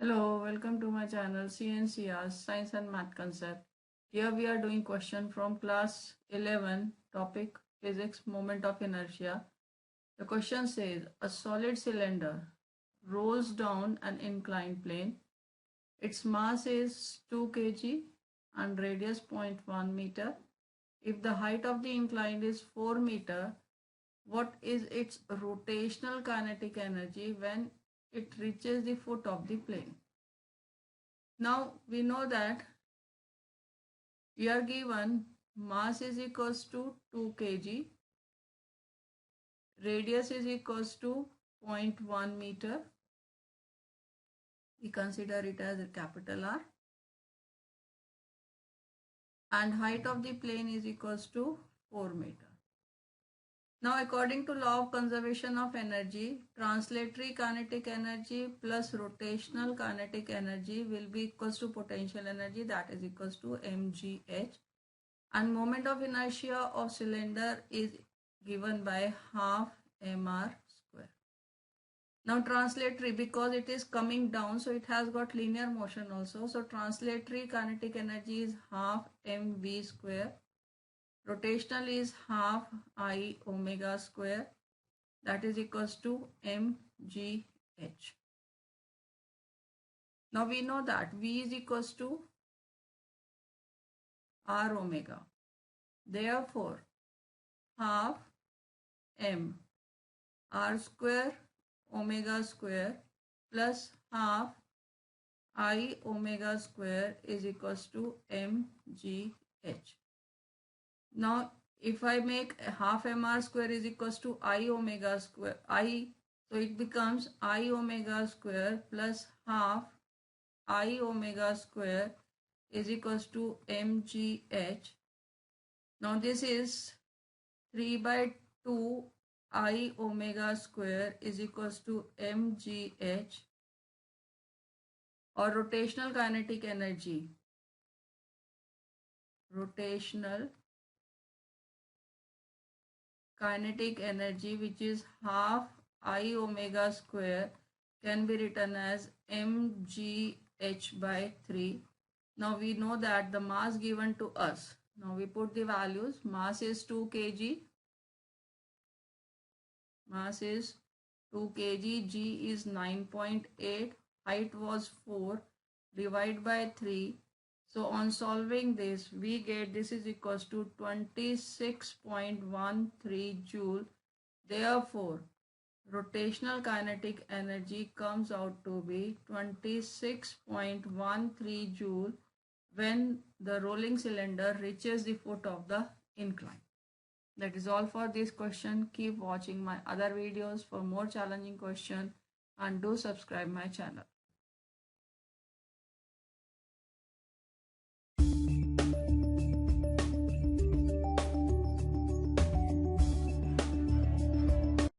Hello, welcome to my channel CNCR Science and Math Concept. Here we are doing question from class 11, topic physics, moment of inertia. The question says a solid cylinder rolls down an inclined plane. Its mass is 2 kg and radius 0.1 meter. If the height of the incline is 4 meter, what is its rotational kinetic energy when it reaches the foot of the plane? Now we know that we are given mass is equals to 2 kg, radius is equals to 0.1 meter. We consider it as a capital R, and height of the plane is equals to 4 meter. Now according to law of conservation of energy, translatory kinetic energy plus rotational kinetic energy will be equals to potential energy, that is equals to mgh, and moment of inertia of cylinder is given by half mr square. Now translatory, because it is coming down, so it has got linear motion also, so translatory kinetic energy is half mv square. Rotational is half I omega square, that is equals to mgh. Now we know that V is equals to R omega. Therefore, half m r square omega square plus half I omega square is equals to mgh. Now if I make half mr square is equals to I omega square, so it becomes I omega square plus half I omega square is equals to mgh. Now this is 3 by 2 I omega square is equals to mgh, or rotational kinetic energy. Rotational kinetic energy, which is half I omega square, can be written as mgh by 3. Now we know that the mass given to us. Now we put the values. Mass is 2 kg. Mass is 2 kg. G is 9.8. Height was 4. Divide by 3. So on solving this, we get this is equals to 26.13 joule. Therefore, rotational kinetic energy comes out to be 26.13 joule when the rolling cylinder reaches the foot of the incline. That is all for this question. Keep watching my other videos for more challenging questions and do subscribe my channel.